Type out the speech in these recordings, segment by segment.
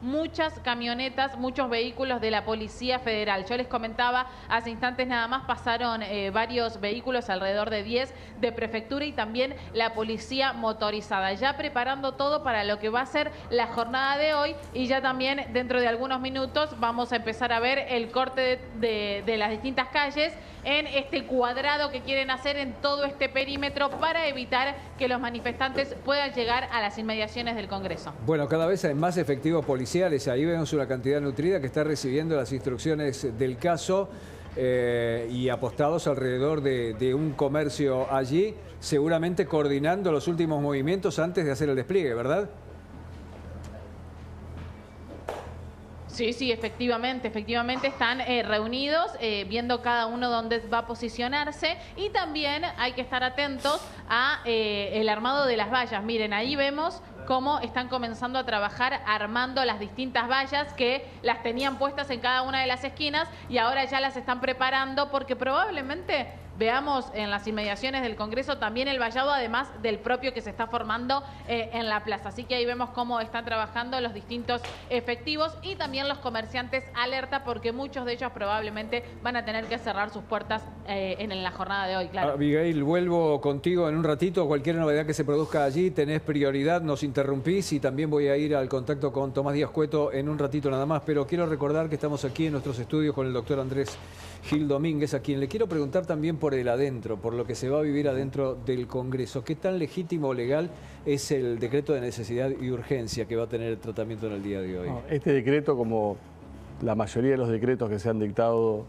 muchas camionetas, muchos vehículos de la Policía Federal. Yo les comentaba, hace instantes nada más pasaron varios vehículos, alrededor de 10, de Prefectura y también la Policía Motorizada, ya preparando todo para lo que va a ser la jornada de hoy, y ya también dentro de algunos minutos vamos a empezar a ver el corte de las distintas calles en este cuadrado que quieren hacer en todo este perímetro para evitar que los manifestantes puedan llegar a las inmediaciones del Congreso. Bueno, cada vez hay más efectivos policiales. Ahí vemos una cantidad nutrida que está recibiendo las instrucciones del caso y apostados alrededor de un comercio allí, seguramente coordinando los últimos movimientos antes de hacer el despliegue, ¿verdad? Sí, efectivamente están reunidos, viendo cada uno dónde va a posicionarse, y también hay que estar atentos a el armado de las vallas. Miren, ahí vemos cómo están comenzando a trabajar armando las distintas vallas que las tenían puestas en cada una de las esquinas y ahora ya las están preparando, porque probablemente veamos en las inmediaciones del Congreso también el vallado, además del propio que se está formando en la plaza. Así que ahí vemos cómo están trabajando los distintos efectivos y también los comerciantes alerta, porque muchos de ellos probablemente van a tener que cerrar sus puertas en la jornada de hoy, claro. Abigail, vuelvo contigo en un ratito. Cualquier novedad que se produzca allí, tenés prioridad, nos interrumpís, y también voy a ir al contacto con Tomás Díaz Cueto en un ratito nada más. Pero quiero recordar que estamos aquí en nuestros estudios con el doctor Andrés Gil Domínguez, a quien le quiero preguntar también por el adentro, por lo que se va a vivir adentro del Congreso. ¿Qué tan legítimo o legal es el decreto de necesidad y urgencia que va a tener el tratamiento en el día de hoy? Este decreto, como la mayoría de los decretos que se han dictado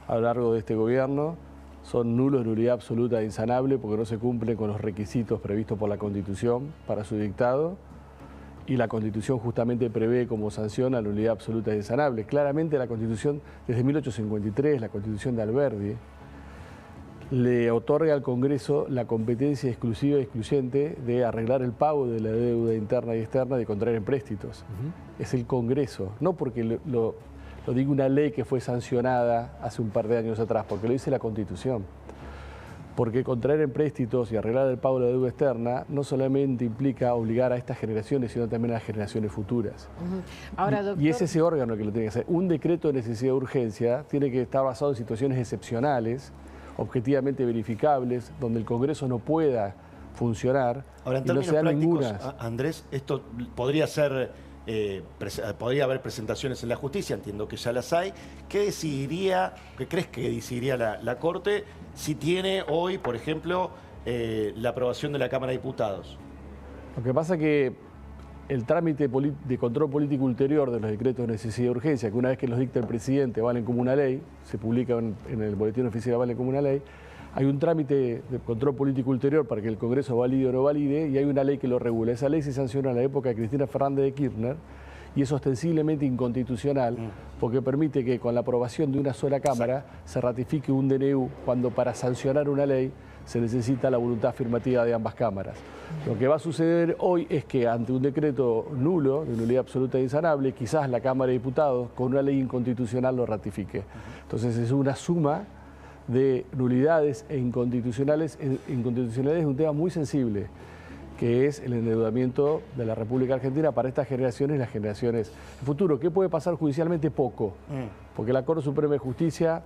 a lo largo de este gobierno, son nulos, nulidad absoluta e insanable, porque no se cumplen con los requisitos previstos por la Constitución para su dictado. Y la Constitución justamente prevé como sanción la nulidad absoluta e insanable. Claramente la Constitución, desde 1853, la Constitución de Alberdi, le otorga al Congreso la competencia exclusiva y excluyente de arreglar el pago de la deuda interna y externa, de contraer empréstitos. Es el Congreso, no porque lo diga una ley que fue sancionada hace un par de años atrás, porque lo dice la Constitución. Porque contraer empréstitos y arreglar el pago de la deuda externa no solamente implica obligar a estas generaciones, sino también a las generaciones futuras. Ahora, doctor... Y es ese órgano que lo tiene que hacer. Un decreto de necesidad de urgencia tiene que estar basado en situaciones excepcionales, objetivamente verificables, donde el Congreso no pueda funcionar. Ahora, en y no términos se dan prácticos, ninguna. Andrés, esto podría ser... podría haber presentaciones en la justicia, entiendo que ya las hay. ¿Qué crees que decidiría la Corte si tiene hoy, por ejemplo, la aprobación de la Cámara de Diputados? Lo que pasa es que el trámite de control político ulterior de los decretos de necesidad y urgencia, que una vez que los dicta el presidente valen como una ley, se publica en el boletín oficial, valen como una ley. Hay un trámite de control político ulterior para que el Congreso valide o no valide, y hay una ley que lo regula. Esa ley se sancionó en la época de Cristina Fernández de Kirchner y es ostensiblemente inconstitucional, porque permite que con la aprobación de una sola Cámara se ratifique un DNU, cuando para sancionar una ley se necesita la voluntad afirmativa de ambas cámaras. Lo que va a suceder hoy es que ante un decreto nulo, de nulidad absoluta e insanable, quizás la Cámara de Diputados con una ley inconstitucional lo ratifique. Entonces es una suma de nulidades e inconstitucionales. Inconstitucionalidad es un tema muy sensible, que es el endeudamiento de la República Argentina para estas generaciones y las generaciones del futuro. ¿Qué puede pasar judicialmente? Poco, porque la Corte Suprema de Justicia,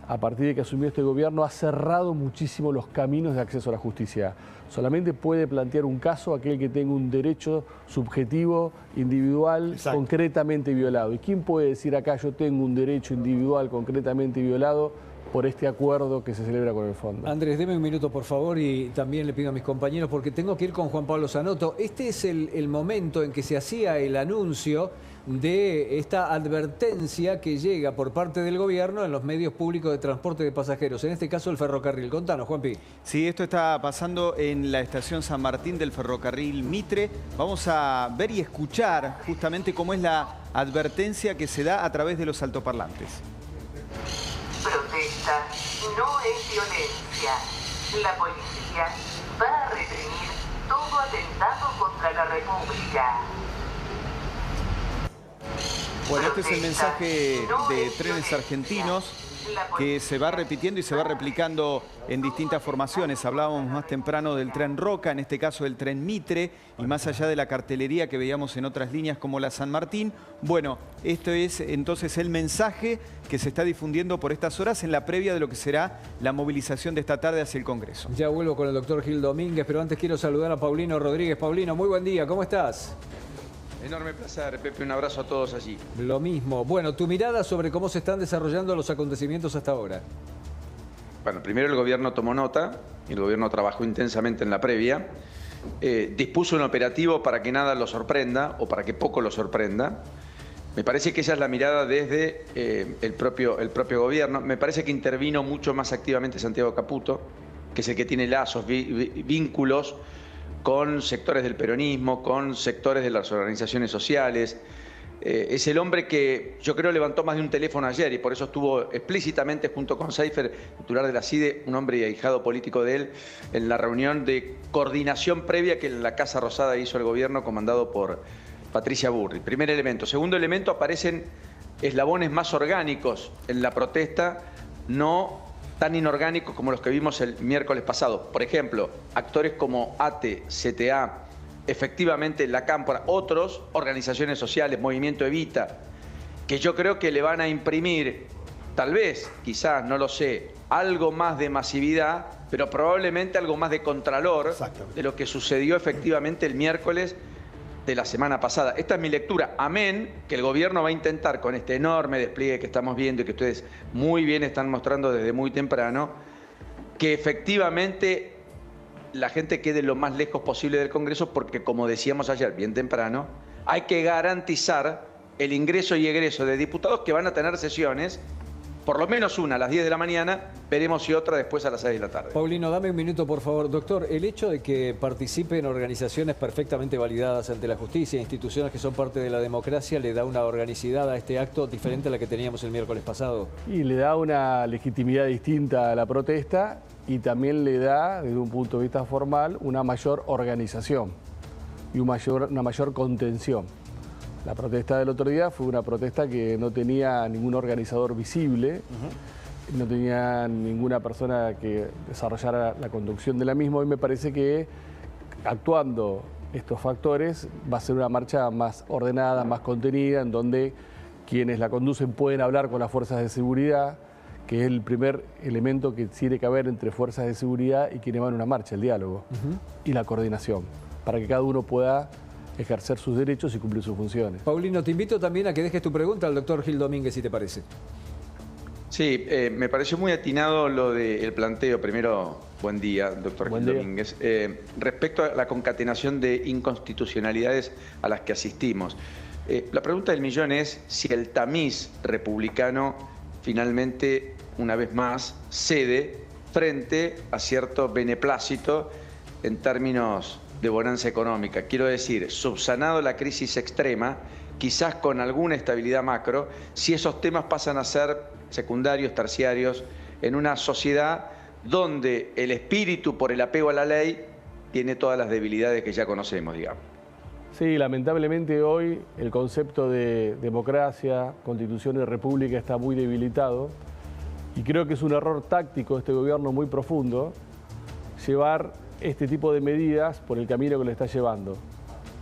a partir de que asumió este gobierno, ha cerrado muchísimo los caminos de acceso a la justicia. Solamente puede plantear un caso aquel que tenga un derecho subjetivo, individual, concretamente violado. ¿Y quién puede decir acá yo tengo un derecho individual concretamente violado por este acuerdo que se celebra con el fondo? Andrés, deme un minuto, por favor, y también le pido a mis compañeros, porque tengo que ir con Juan Pablo Zanotto. Este es el momento en que se hacía el anuncio de esta advertencia que llega por parte del gobierno en los medios públicos de transporte de pasajeros, en este caso el ferrocarril. Contanos, Juanpi. Sí, esto está pasando en la estación San Martín del ferrocarril Mitre. Vamos a ver y escuchar justamente cómo es la advertencia que se da a través de los altoparlantes. Protesta no es violencia. La policía va a reprimir todo atentado contra la República. Bueno, este es el mensaje de Trenes Argentinos que se va repitiendo y se va replicando en distintas formaciones. Hablábamos más temprano del tren Roca, en este caso del tren Mitre, y más allá de la cartelería que veíamos en otras líneas como la San Martín. Bueno, esto es entonces el mensaje que se está difundiendo por estas horas en la previa de lo que será la movilización de esta tarde hacia el Congreso. Ya vuelvo con el doctor Gil Domínguez, pero antes quiero saludar a Paulino Rodríguez. Paulino, muy buen día, ¿cómo estás? Enorme placer, Pepe, un abrazo a todos allí. Lo mismo. Bueno, tu mirada sobre cómo se están desarrollando los acontecimientos hasta ahora. Bueno, primero el gobierno tomó nota, el gobierno trabajó intensamente en la previa, dispuso un operativo para que nada lo sorprenda o para que poco lo sorprenda. Me parece que esa es la mirada desde el propio gobierno. Me parece que intervino mucho más activamente Santiago Caputo, que es el que tiene lazos, vínculos con sectores del peronismo, con sectores de las organizaciones sociales. Es el hombre que yo creo levantó más de un teléfono ayer y por eso estuvo explícitamente junto con Seifer, titular de la CIDE, un hombre y ahijado político de él, en la reunión de coordinación previa que en la Casa Rosada hizo el gobierno comandado por Patricia Burri. Primer elemento. Segundo elemento, aparecen eslabones más orgánicos en la protesta, no tan inorgánicos como los que vimos el miércoles pasado. Por ejemplo, actores como ATE, CTA, efectivamente la Cámpora, otros, organizaciones sociales, Movimiento Evita, que yo creo que le van a imprimir, tal vez, quizás, no lo sé, algo más de masividad, pero probablemente algo más de contralor de lo que sucedió efectivamente el miércoles de la semana pasada. Esta es mi lectura. Amén, que el gobierno va a intentar con este enorme despliegue que estamos viendo y que ustedes muy bien están mostrando desde muy temprano, que efectivamente la gente quede lo más lejos posible del Congreso porque, como decíamos ayer bien temprano, hay que garantizar el ingreso y egreso de diputados que van a tener sesiones, por lo menos una a las 10 de la mañana, veremos si otra después a las 6 de la tarde. Paulino, dame un minuto, por favor. Doctor, el hecho de que participen organizaciones perfectamente validadas ante la justicia, instituciones que son parte de la democracia, ¿le da una organicidad a este acto diferente a la que teníamos el miércoles pasado? Y le da una legitimidad distinta a la protesta y también le da, desde un punto de vista formal, una mayor organización y una mayor contención. La protesta del otro día fue una protesta que no tenía ningún organizador visible, no tenía ninguna persona que desarrollara la conducción de la misma. Y me parece que actuando estos factores va a ser una marcha más ordenada, más contenida, en donde quienes la conducen pueden hablar con las fuerzas de seguridad, que es el primer elemento que tiene que haber entre fuerzas de seguridad y quienes van a una marcha, el diálogo y la coordinación, para que cada uno pueda ejercer sus derechos y cumplir sus funciones. Paulino, te invito también a que dejes tu pregunta al doctor Gil Domínguez, si te parece. Sí, me pareció muy atinado lo del planteo. Primero, buen día, doctor Gil Domínguez. Respecto a la concatenación de inconstitucionalidades a las que asistimos. La pregunta del millón es si el tamiz republicano finalmente, una vez más, cede frente a cierto beneplácito en términos de bonanza económica. Quiero decir, subsanado la crisis extrema, quizás con alguna estabilidad macro, si esos temas pasan a ser secundarios, terciarios, en una sociedad donde el espíritu por el apego a la ley tiene todas las debilidades que ya conocemos, digamos. Sí, lamentablemente hoy el concepto de democracia, constitución y república está muy debilitado y creo que es un error táctico de este gobierno muy profundo llevar este tipo de medidas por el camino que le está llevando.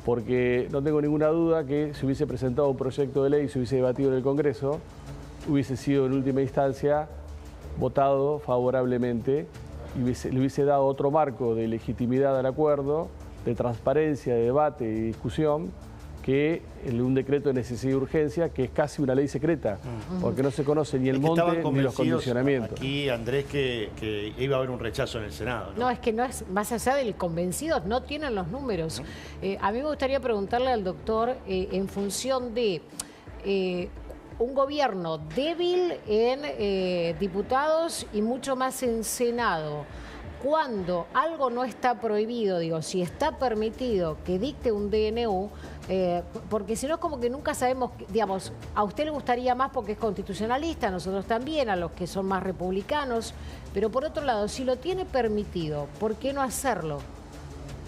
Porque no tengo ninguna duda que si hubiese presentado un proyecto de ley, se hubiese debatido en el Congreso, hubiese sido en última instancia votado favorablemente y le hubiese dado otro marco de legitimidad al acuerdo, de transparencia, de debate y discusión, que un decreto de necesidad y urgencia, que es casi una ley secreta, porque no se conoce ni el monte ni los condicionamientos. Aquí, Andrés, que iba a haber un rechazo en el Senado, ¿no? No, es que no es más allá del convencidos, no tienen los números. A mí me gustaría preguntarle al doctor, en función de un gobierno débil en diputados y mucho más en Senado, cuando algo no está prohibido, digo, si está permitido que dicte un DNU, porque si no es como que nunca sabemos, digamos, a usted le gustaría más porque es constitucionalista, a nosotros también, a los que son más republicanos, pero por otro lado, si lo tiene permitido, ¿por qué no hacerlo?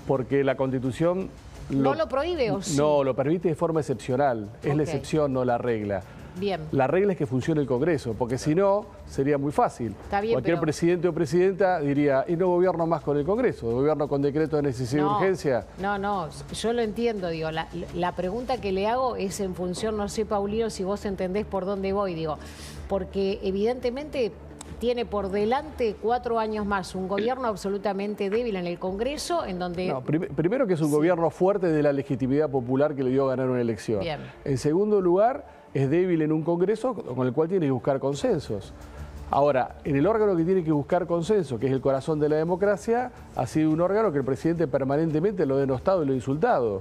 Porque la Constitución ¿No lo prohíbe o sí? No, lo permite de forma excepcional, es la excepción, no la regla. Bien. La regla es que funcione el Congreso, porque si no, sería muy fácil. Está bien, Cualquier pero... presidente o presidenta diría, y no gobierno más con el Congreso, gobierno con decreto de necesidad y urgencia. No, yo lo entiendo, digo, la pregunta que le hago es en función, no sé, Paulino, si vos entendés por dónde voy, digo, porque evidentemente tiene por delante 4 años más un gobierno absolutamente débil en el Congreso, en donde... No, primero que es un gobierno fuerte de la legitimidad popular que le dio a ganar una elección. Bien. En segundo lugar, es débil en un Congreso con el cual tiene que buscar consensos. Ahora, en el órgano que tiene que buscar consenso, que es el corazón de la democracia, ha sido un órgano que el presidente permanentemente lo ha denostado y lo ha insultado.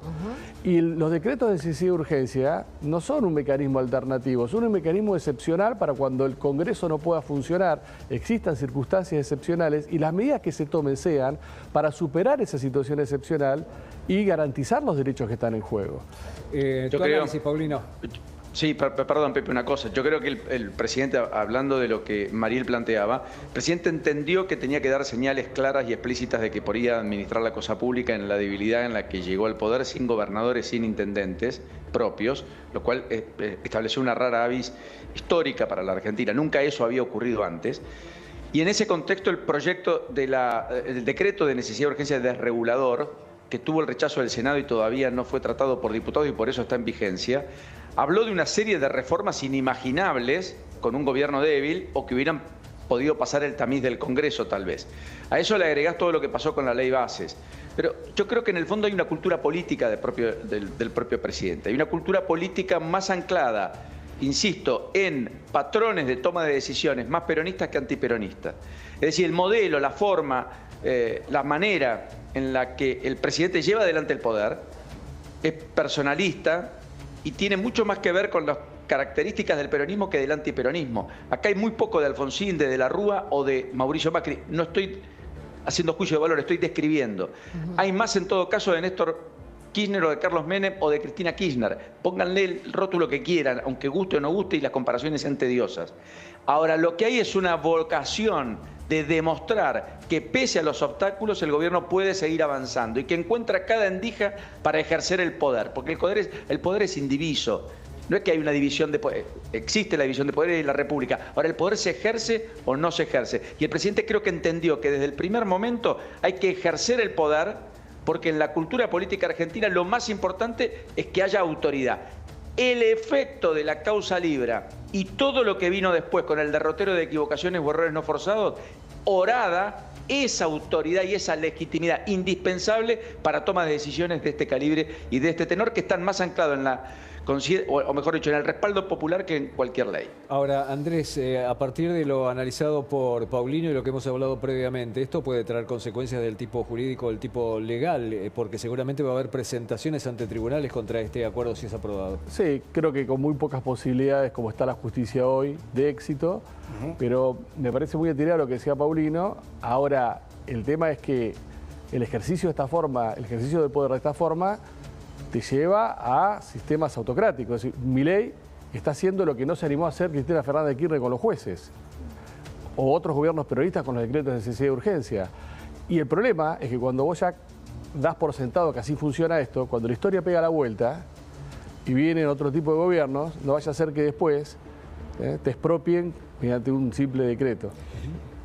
Y los decretos de necesidad y urgencia no son un mecanismo alternativo, son un mecanismo excepcional para cuando el Congreso no pueda funcionar, existan circunstancias excepcionales y las medidas que se tomen sean para superar esa situación excepcional y garantizar los derechos que están en juego. Tu análisis, Paulino. Sí, perdón, Pepe, una cosa. Yo creo que el presidente, hablando de lo que Mariel planteaba, el presidente entendió que tenía que dar señales claras y explícitas de que podía administrar la cosa pública en la debilidad en la que llegó al poder, sin gobernadores, sin intendentes propios, lo cual estableció una rara avis histórica para la Argentina. Nunca eso había ocurrido antes. Y en ese contexto, el proyecto el decreto de necesidad y urgencia desregulador, que tuvo el rechazo del Senado y todavía no fue tratado por diputados y por eso está en vigencia, habló de una serie de reformas inimaginables con un gobierno débil o que hubieran podido pasar el tamiz del Congreso tal vez. A eso le agregás todo lo que pasó con la ley Bases. Pero yo creo que en el fondo hay una cultura política del propio presidente. Hay una cultura política más anclada, insisto, en patrones de toma de decisiones más peronistas que antiperonistas. Es decir, el modelo, la forma, la manera en la que el presidente lleva adelante el poder es personalista y tiene mucho más que ver con las características del peronismo que del antiperonismo. Acá hay muy poco de Alfonsín, de la Rúa o de Mauricio Macri. No estoy haciendo juicio de valor, estoy describiendo. Hay más en todo caso de Néstor Kirchner o de Carlos Menem o de Cristina Kirchner. Pónganle el rótulo que quieran, aunque guste o no guste y las comparaciones sean tediosas. Ahora, lo que hay es una vocación de demostrar que pese a los obstáculos el gobierno puede seguir avanzando y que encuentra cada endija para ejercer el poder, porque el poder es indiviso. No es que hay una división de poder, existe la división de poderes en la República. Ahora, el poder se ejerce o no se ejerce. Y el presidente creo que entendió que desde el primer momento hay que ejercer el poder, porque en la cultura política argentina lo más importante es que haya autoridad. El efecto de la causa Libra y todo lo que vino después con el derrotero de equivocaciones o errores no forzados, horada esa autoridad y esa legitimidad indispensable para toma de decisiones de este calibre y de este tenor que están más anclados en la, o mejor dicho, en el respaldo popular que en cualquier ley. Ahora, Andrés, a partir de lo analizado por Paulino y lo que hemos hablado previamente, ¿esto puede traer consecuencias del tipo jurídico, del tipo legal? Porque seguramente va a haber presentaciones ante tribunales contra este acuerdo si es aprobado. Sí, creo que con muy pocas posibilidades, como está la justicia hoy, de éxito, pero me parece muy atinado lo que decía Paulino. Ahora, el tema es que el ejercicio de esta forma, el ejercicio del poder de esta forma, te lleva a sistemas autocráticos. Es decir, Milei está haciendo lo que no se animó a hacer Cristina Fernández de Kirchner con los jueces o otros gobiernos peronistas con los decretos de necesidad y urgencia. Y el problema es que cuando vos ya das por sentado que así funciona esto, cuando la historia pega la vuelta y vienen otro tipo de gobiernos, no vaya a ser que después te expropien mediante un simple decreto.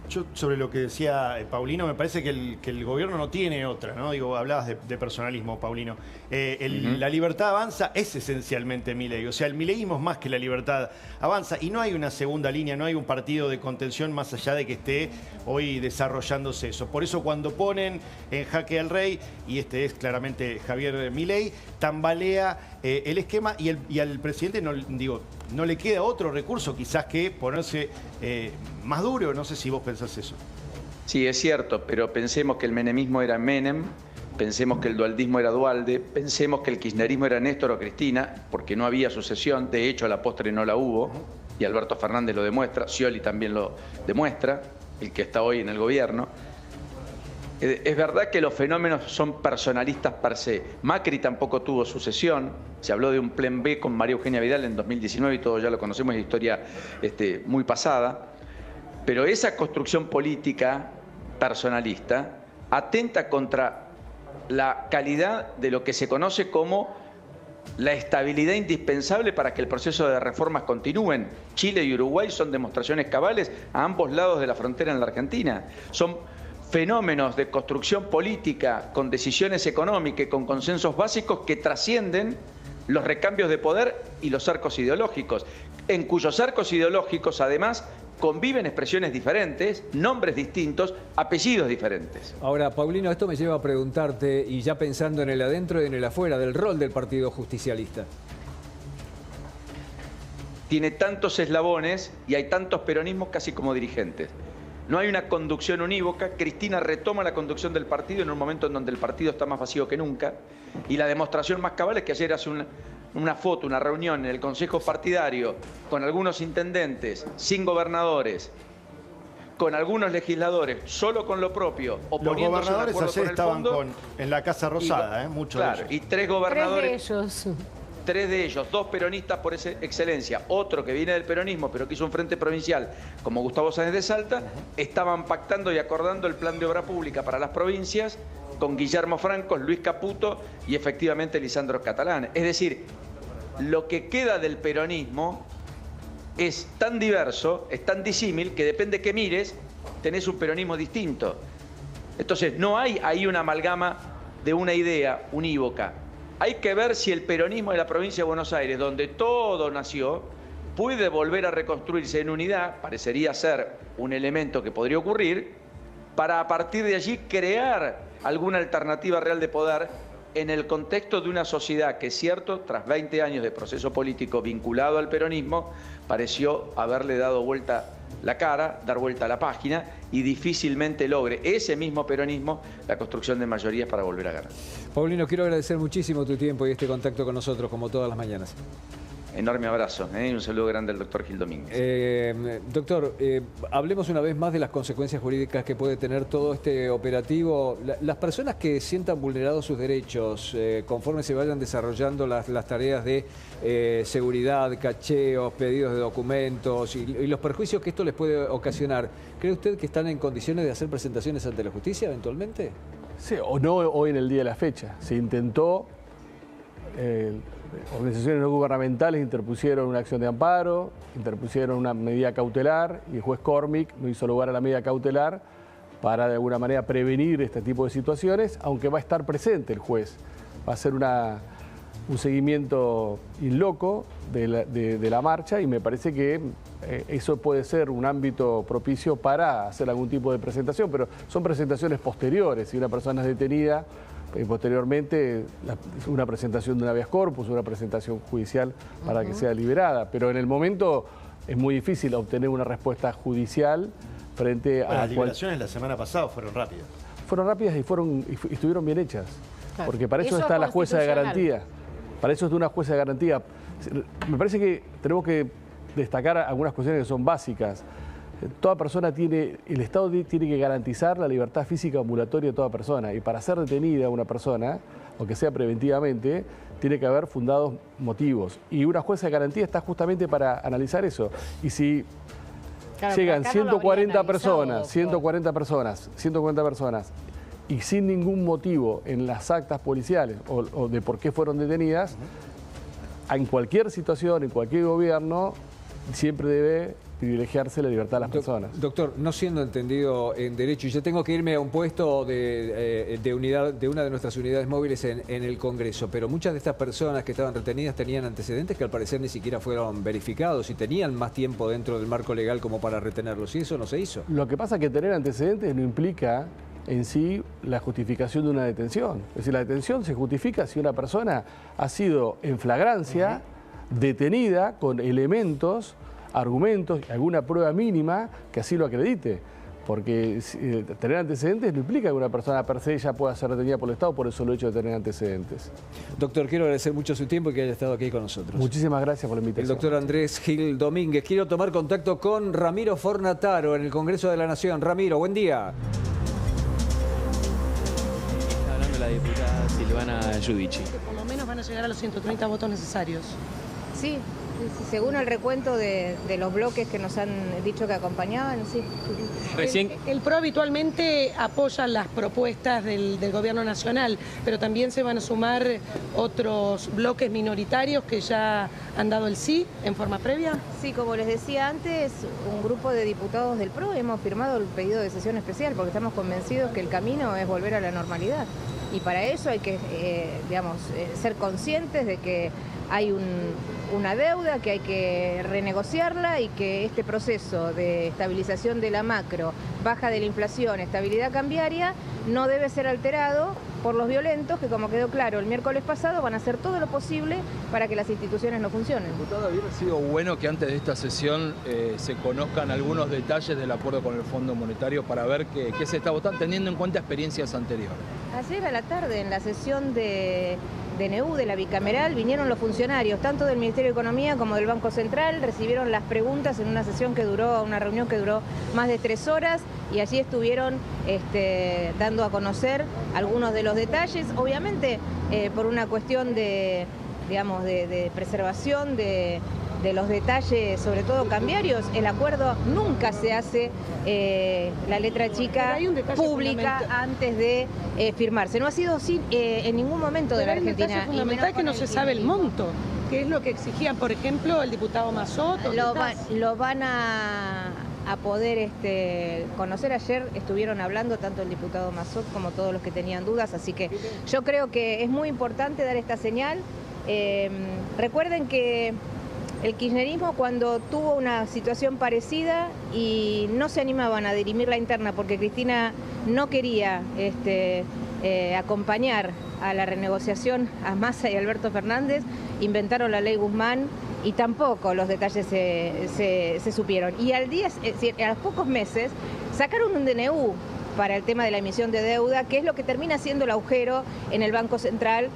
Yo, sobre lo que decía Paulino, me parece que el gobierno no tiene otra, ¿no? Digo, hablabas de personalismo, Paulino. La libertad avanza es esencialmente Milei. O sea, el mileísmo es más que la libertad avanza. Y no hay una segunda línea, no hay un partido de contención más allá de que esté hoy desarrollándose eso. Por eso cuando ponen en jaque al rey, y este es claramente Javier Milei, tambalea el esquema y al presidente no le queda otro recurso quizás que ponerse más duro. No sé si vos pensás eso. Sí, es cierto, pero pensemos que el menemismo era Menem, pensemos que el dualdismo era Dualde, pensemos que el kirchnerismo era Néstor o Cristina, porque no había sucesión, de hecho a la postre no la hubo, y Alberto Fernández lo demuestra, Scioli también lo demuestra, el que está hoy en el gobierno. Es verdad que los fenómenos son personalistas per se. Macri tampoco tuvo sucesión. Se habló de un plan B con María Eugenia Vidal en 2019 y todos ya lo conocemos, es historia muy pasada. Pero esa construcción política personalista atenta contra la calidad de lo que se conoce como la estabilidad indispensable para que el proceso de reformas continúen. Chile y Uruguay son demostraciones cabales a ambos lados de la frontera en la Argentina. Son fenómenos de construcción política con decisiones económicas, con consensos básicos que trascienden los recambios de poder y los arcos ideológicos, en cuyos arcos ideológicos además conviven expresiones diferentes, nombres distintos, apellidos diferentes. Ahora, Paulino, esto me lleva a preguntarte, y ya pensando en el adentro y en el afuera, del rol del Partido Justicialista. Tiene tantos eslabones y hay tantos peronismos casi como dirigentes. No hay una conducción unívoca. Cristina retoma la conducción del partido en un momento en donde el partido está más vacío que nunca. Y la demostración más cabal es que ayer hace una foto, una reunión en el Consejo Partidario con algunos intendentes, sin gobernadores, con algunos legisladores, solo con lo propio, oponiéndose. Los gobernadores ayer ayer estaban fondo, en la Casa Rosada, muchos claro, de ellos. y tres gobernadores. 3 de ellos. 3 de ellos, 2 peronistas por excelencia, otro que viene del peronismo pero que hizo un frente provincial como Gustavo Sáenz de Salta, estaban pactando y acordando el plan de obra pública para las provincias con Guillermo Franco, Luis Caputo y efectivamente Lisandro Catalán. Es decir, lo que queda del peronismo es tan diverso, es tan disímil, que depende que mires, tenés un peronismo distinto. Entonces, no hay ahí una amalgama de una idea unívoca. Hay que ver si el peronismo de la provincia de Buenos Aires, donde todo nació, puede volver a reconstruirse en unidad, parecería ser un elemento que podría ocurrir, para a partir de allí crear alguna alternativa real de poder en el contexto de una sociedad que, es cierto, tras 20 años de proceso político vinculado al peronismo, pareció haberle dado vuelta la cara, dar vuelta a la página y difícilmente logre ese mismo peronismo la construcción de mayorías para volver a ganar. Paulino, quiero agradecer muchísimo tu tiempo y este contacto con nosotros, como todas las mañanas. Enorme abrazo y un saludo grande al doctor Gil Domínguez. Doctor, hablemos una vez más de las consecuencias jurídicas que puede tener todo este operativo. Las personas que sientan vulnerados sus derechos conforme se vayan desarrollando las tareas de seguridad, cacheos, pedidos de documentos y los perjuicios que esto les puede ocasionar, ¿cree usted que están en condiciones de hacer presentaciones ante la justicia eventualmente? Sí, o no hoy en el día de la fecha. Se intentó... organizaciones no gubernamentales interpusieron una acción de amparo, interpusieron una medida cautelar y el juez Cormick no hizo lugar a la medida cautelar para de alguna manera prevenir este tipo de situaciones, aunque va a estar presente el juez. Va a hacer un seguimiento in loco de la marcha y me parece que eso puede ser un ámbito propicio para hacer algún tipo de presentación, pero son presentaciones posteriores. Si una persona es detenida, posteriormente una presentación de un habeas corpus, una presentación judicial para que sea liberada. Pero en el momento es muy difícil obtener una respuesta judicial frente a... Las liberaciones la semana pasada fueron rápidas. Fueron rápidas y estuvieron bien hechas. Claro. Porque para eso Eso está es la jueza de constitucional. garantía. Para eso es de una jueza de garantía. Me parece que tenemos que destacar algunas cuestiones que son básicas. Toda persona el Estado tiene que garantizar la libertad física ambulatoria de toda persona. Y para ser detenida una persona, aunque sea preventivamente, tiene que haber fundados motivos. Y una jueza de garantía está justamente para analizar eso. Y si llegan 140 personas, 140 personas, y sin ningún motivo en las actas policiales o de por qué fueron detenidas, en cualquier situación, en cualquier gobierno, siempre debe privilegiarse la libertad de las personas. Doctor, no siendo entendido en derecho, y yo tengo que irme a un puesto de una de nuestras unidades móviles en el Congreso, pero muchas de estas personas que estaban retenidas tenían antecedentes que al parecer ni siquiera fueron verificados y tenían más tiempo dentro del marco legal como para retenerlos, y eso no se hizo. Lo que pasa es que tener antecedentes no implica en sí la justificación de una detención. Es decir, la detención se justifica si una persona ha sido en flagrancia, detenida con elementos, argumentos, alguna prueba mínima que así lo acredite. Porque tener antecedentes no implica que una persona per se ya pueda ser detenida por el Estado por el solo hecho de tener antecedentes. Doctor, quiero agradecer mucho su tiempo y que haya estado aquí con nosotros. Muchísimas gracias por la invitación. El doctor Andrés Gil Domínguez. Quiero tomar contacto con Ramiro Fornataro en el Congreso de la Nación. Ramiro, buen día. Está hablando la diputada Silvana Giudici. Por lo menos van a llegar a los 130 votos necesarios. Sí. Según el recuento de los bloques que nos han dicho que acompañaban, sí. El PRO habitualmente apoya las propuestas del gobierno nacional, pero también se van a sumar otros bloques minoritarios que ya han dado el sí en forma previa. Sí, como les decía antes, un grupo de diputados del PRO hemos firmado el pedido de sesión especial porque estamos convencidos que el camino es volver a la normalidad. Y para eso hay que, ser conscientes de que hay una deuda, que hay que renegociarla y que este proceso de estabilización de la macro, baja de la inflación, estabilidad cambiaria, no debe ser alterado por los violentos que, como quedó claro el miércoles pasado, van a hacer todo lo posible para que las instituciones no funcionen. Diputada, hubiera sido bueno que antes de esta sesión se conozcan algunos detalles del acuerdo con el Fondo Monetario para ver qué se está votando, teniendo en cuenta experiencias anteriores. Ayer a la tarde, en la sesión de DNU, de la bicameral, vinieron los funcionarios, tanto del Ministerio de Economía como del Banco Central, recibieron las preguntas en una reunión que duró más de 3 horas, y allí estuvieron dando a conocer algunos de los detalles, obviamente por una cuestión de preservación de los detalles, sobre todo cambiarios. El acuerdo nunca se hace la letra chica pública antes de firmarse. No ha sido así en ningún momento de la Argentina. Es fundamental que no se sabe el monto, que es lo que exigían, por ejemplo, el diputado Mazzot. Lo van a poder conocer. Ayer estuvieron hablando tanto el diputado Mazzot como todos los que tenían dudas, así que yo creo que es muy importante dar esta señal. Recuerden que el kirchnerismo, cuando tuvo una situación parecida y no se animaban a dirimir la interna porque Cristina no quería acompañar a la renegociación a Massa y Alberto Fernández, inventaron la ley Guzmán y tampoco los detalles se supieron. Y a los pocos meses sacaron un DNU para el tema de la emisión de deuda, que es lo que termina siendo el agujero en el Banco Central,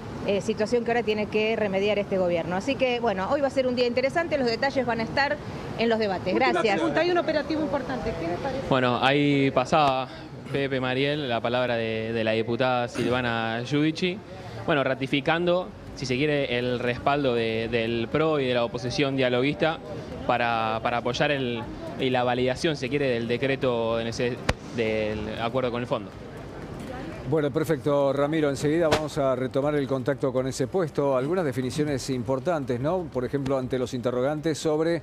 situación que ahora tiene que remediar este gobierno. Así que, bueno, hoy va a ser un día interesante, los detalles van a estar en los debates. Gracias. Hay un operativo importante. ¿Qué le parece? Bueno, ahí pasaba Pepe Mariel, la palabra de la diputada Silvana Giudici, bueno, ratificando, si se quiere, el respaldo del PRO y de la oposición dialoguista para apoyar y la validación, si se quiere, del decreto del acuerdo con el fondo. Bueno, perfecto, Ramiro. Enseguida vamos a retomar el contacto con ese puesto. Algunas definiciones importantes, ¿no? Por ejemplo, ante los interrogantes sobre